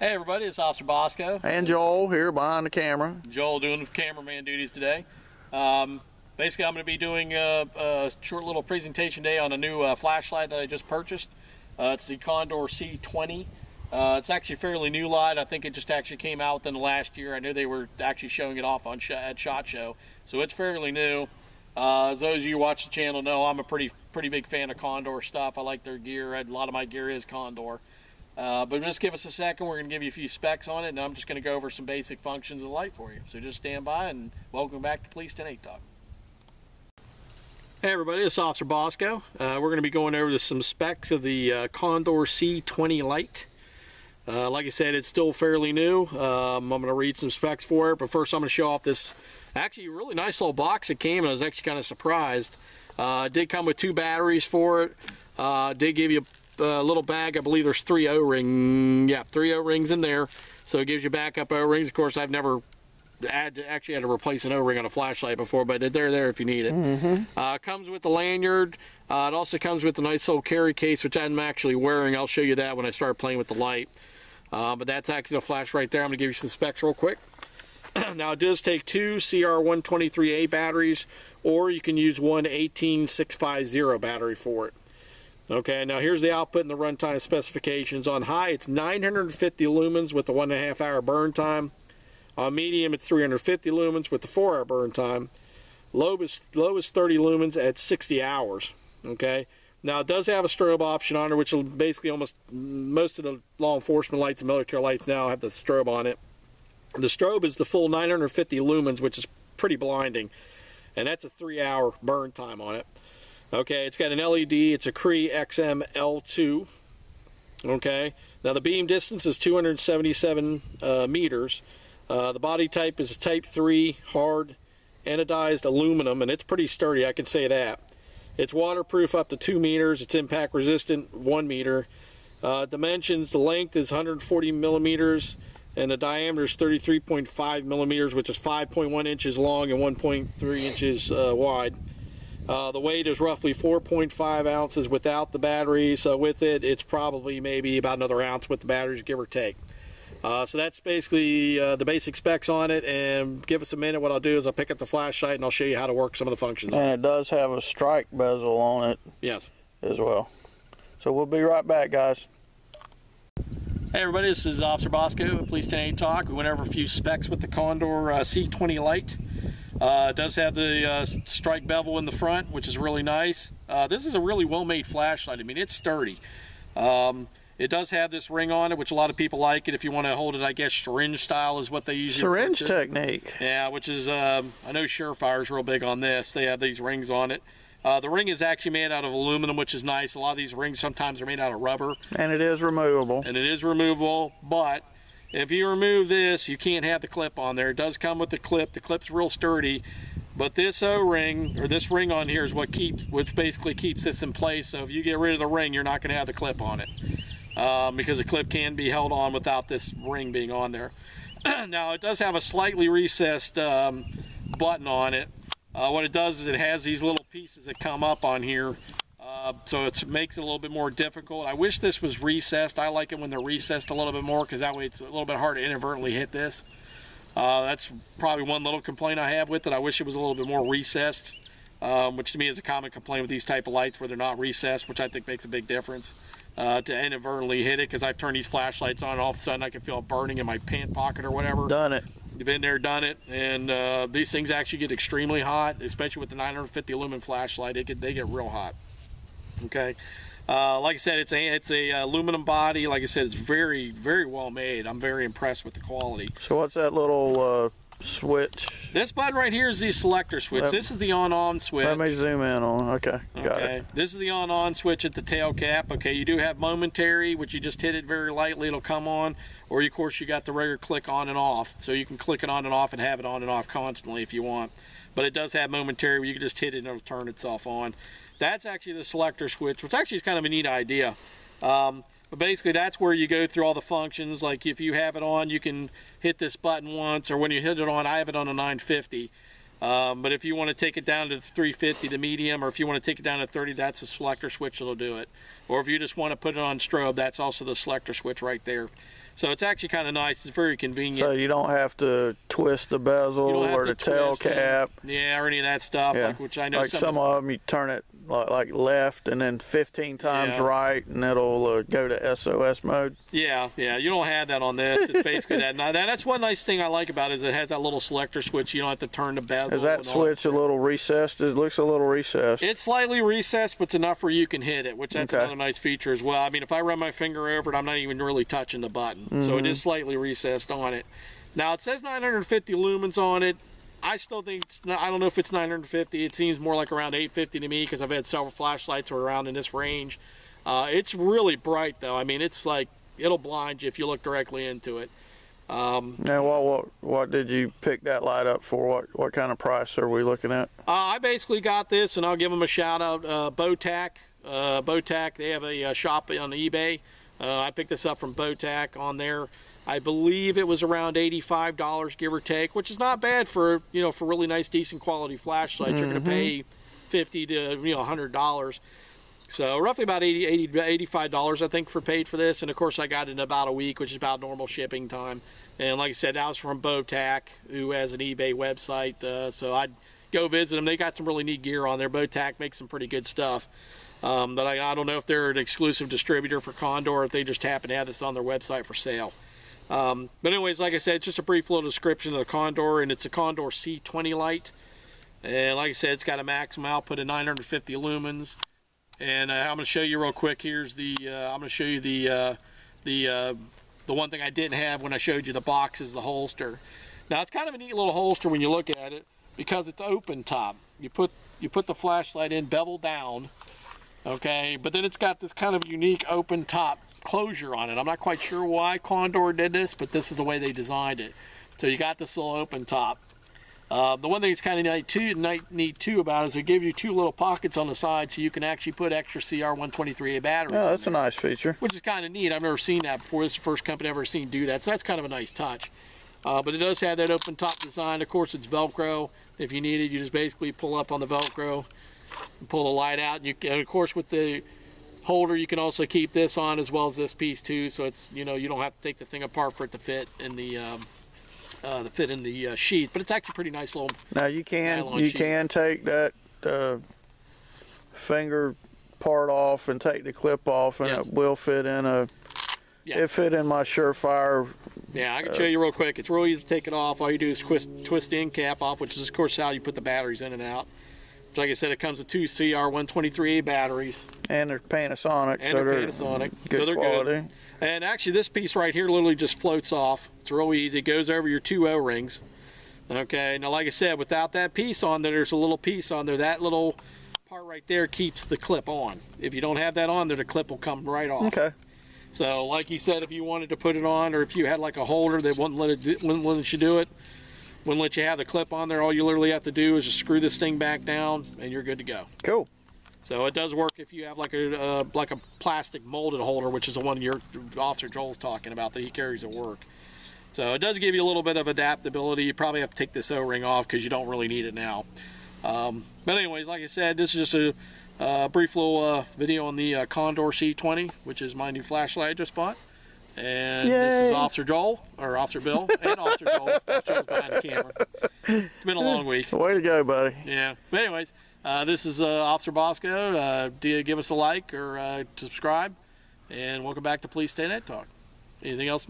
Hey everybody, it's Officer Bosco. And Joel here behind the camera. Joel doing the cameraman duties today. Basically I'm going to be doing a short little presentation today on a new flashlight that I just purchased. It's the Condor C-20. It's actually a fairly new light. I think it just actually came out within the last year. I knew they were actually showing it off on at SHOT Show, so it's fairly new. As those of you who watch the channel know, I'm a pretty big fan of Condor stuff. I like their gear. A lot of my gear is Condor. But just give us a second. We're going to give you a few specs on it, and I'm just going to go over some basic functions of the light for you. So just stand by, and welcome back to Police 10-8 Talk. Hey everybody, it's Officer Bosco. We're going to be going over some specs of the Condor C-20 light. Like I said, it's still fairly new. I'm going to read some specs for it, but first I'm going to show off this actually really nice little box it came in. I was actually kind of surprised. It did come with 2 batteries for it. Did give you a little bag. I believe there's 3 O-rings. Yeah, 3 O-rings in there. So it gives you backup O-rings. Of course, I've never actually had to replace an O-ring on a flashlight before, but they're there if you need it. Comes with the lanyard. It also comes with a nice little carry case, which I'm actually wearing. I'll show you that when I start playing with the light. But that's actually the flash right there. I'm going to give you some specs real quick. Now, it does take 2 CR123A batteries, or you can use one 18650 battery for it. Okay, now here's the output and the runtime specifications. On high, it's 950 lumens with the 1.5 hour burn time. On medium, it's 350 lumens with the 4 hour burn time. Low is 30 lumens at 60 hours. Okay, now it does have a strobe option on it, which will basically most of the law enforcement lights and military lights now have the strobe on it. The strobe is the full 950 lumens, which is pretty blinding, and that's a 3 hour burn time on it. Okay, it's got an LED. It's a Cree XM-L2. Okay, now the beam distance is 277 meters. The body type is a Type 3 hard anodized aluminum, and it's pretty sturdy, I can say that. It's waterproof up to 2 meters. It's impact resistant 1 meter. Dimensions, the length is 140 millimeters, and the diameter is 33.5 millimeters, which is 5.1 inches long and 1.3 inches wide. The weight is roughly 4.5 ounces without the battery, so with it, it's probably maybe about another ounce with the batteries, give or take. So that's basically the basic specs on it, and give us a minute. What I'll do is I'll pick up the flashlight and I'll show you how to work some of the functions. And it does have a strike bezel on it. Yes. As well. So we'll be right back, guys. Hey everybody, this is Officer Bosco at Police 10-8 Talk. We went over a few specs with the Condor C-20 light. It does have the strike bevel in the front, which is really nice. This is a really well-made flashlight. I mean, it's sturdy. It does have this ring on it, which a lot of people like it. If you want to hold it, I guess syringe style is what they usually syringe technique. Yeah, which is, I know Surefire's real big on this. They have these rings on it. The ring is actually made out of aluminum, which is nice. A lot of these rings sometimes are made out of rubber. And it is removable. And it is removable, but if you remove this, you can't have the clip on there. It does come with the clip. The clip's real sturdy, but this O-ring, or this ring on here, is which basically keeps this in place. So if you get rid of the ring, you're not going to have the clip on it. Because the clip can be held on without this ring being on there. Now, it does have a slightly recessed button on it. What it does is it has these little pieces that come up on here, so it makes it a little bit more difficult. I wish this was recessed. I like it when they're recessed a little bit more, because that way it's a little bit hard to inadvertently hit this. That's probably one little complaint I have with it. I wish it was a little bit more recessed, which to me is a common complaint with these type of lights where they're not recessed, which I think makes a big difference. To inadvertently hit it, because I've turned these flashlights on and all of a sudden I can feel it burning in my pant pocket or whatever. Done it. You've been there, done it, and these things actually get extremely hot, especially with the 950 lumen flashlight. They get real hot. Okay, like I said, it's a aluminum body. Like I said, it's very, very well made. I'm very impressed with the quality. So what's that little switch? This button right here is the selector switch. This is the on-on switch. Let me zoom in on. Okay, got it. This is the on-on switch at the tail cap. Okay, you do have momentary, which you just hit it very lightly, it'll come on. Or of course you got the regular click on and off. So you can click it on and off and have it on and off constantly if you want. But it does have momentary where you can just hit it and it'll turn itself on. That's actually the selector switch, which actually is kind of a neat idea. But basically that's where you go through all the functions. Like if you have it on, you can hit this button once, or when you hit it on, I have it on a 950. But if you want to take it down to 350, the medium, or if you want to take it down to 30, that's the selector switch that'll do it. Or if you just want to put it on strobe, that's also the selector switch right there. So it's actually kind of nice. It's very convenient. So you don't have to twist the bezel or the tail cap. Yeah, or any of that stuff. Yeah. Like, which I know like some of them, you turn it like left and then 15 times right, and it'll go to SOS mode. Yeah, you don't have that on this. It's basically that. Now, that's one nice thing I like about it is it has that little selector switch. You don't have to turn the bezel. Is that switch a little recessed? It looks a little recessed. It's slightly recessed, but it's enough where you can hit it, which that's another nice feature as well. I mean, if I run my finger over it, I'm not even really touching the button. So it is slightly recessed on it. Now, it says 950 lumens on it. I still think it's not, I don't know if it's 950. It seems more like around 850 to me because I've had several flashlights that are around in this range. It's really bright though. I mean, it's like it'll blind you if you look directly into it. Now, what did you pick that light up for? What kind of price are we looking at? I basically got this, and I'll give them a shout out. Bowtac. Bowtac. They have a shop on eBay. I picked this up from Bowtac on there. I believe it was around $85, give or take, which is not bad for for really nice, decent quality flashlights. You're going to pay $50 to $100. So roughly about $85, I think, paid for this. And of course, I got it in about a week, which is about normal shipping time. And like I said, that was from Bowtac, who has an eBay website. So I'd go visit them. They got some really neat gear on there. Bowtac makes some pretty good stuff. But I don't know if they're an exclusive distributor for Condor, or if they just happen to have this on their website for sale. But anyways, like I said, just a brief little description of the Condor, and it's a Condor C-20 light. And like I said, it's got a maximum output of 950 lumens. And I'm going to show you real quick. Here's the I'm going to show you the one thing I didn't have when I showed you the box is the holster. Now it's kind of a neat little holster when you look at it because it's open top. You put the flashlight in bevel down, okay, but then it's got this kind of unique open top closure on it. I'm not quite sure why Condor did this, but this is the way they designed it. So you got this little open top. The one thing that's kind of neat too about it is it gives you two little pockets on the side, so you can actually put extra CR123A batteries. Oh, that's a nice feature. Which is kind of neat. I've never seen that before. This is the first company I've ever seen do that, so that's kind of a nice touch. But it does have that open top design. Of course, it's Velcro. If you need it, you just basically pull up on the Velcro and pull the light out. And of course, with the holder, you can also keep this on as well as this piece too, so it's you don't have to take the thing apart for it to fit in the sheath. But it's actually pretty nice little. Now you can take that finger part off and take the clip off, and it will fit in a. Yeah. It fit in my Surefire. Yeah, I can show you real quick. It's real easy to take it off. All you do is twist the end cap off, which is of course how you put the batteries in and out. Like I said, it comes with two CR123A batteries. And they're Panasonic. And they're Panasonic. So they're quality. Good. And actually, this piece right here literally just floats off. It's real easy. It goes over your two O-rings. Okay, now like I said, without that piece on there, there's a little piece on there. That little part right there keeps the clip on. If you don't have that on there, the clip will come right off. Okay. So like you said, if you wanted to put it on, or if you had like a holder that wouldn't let you do it, wouldn't let you have the clip on there, all you literally have to do is just screw this thing back down and you're good to go. Cool. So it does work if you have like a plastic molded holder, which is the one your Officer Joel's talking about that he carries at work. So it does give you a little bit of adaptability. You probably have to take this O-ring off because you don't really need it now. But anyways, like I said, this is just a brief little video on the Condor C-20, which is my new flashlight I just bought. And this is Officer Joel, or Officer Bill, and Officer Joel. Joel's behind the camera. It's been a long week. Way to go, buddy. Yeah. But anyways, this is Officer Bosco. Give us a like or subscribe. And welcome back to Police Stay Net Talk. Anything else?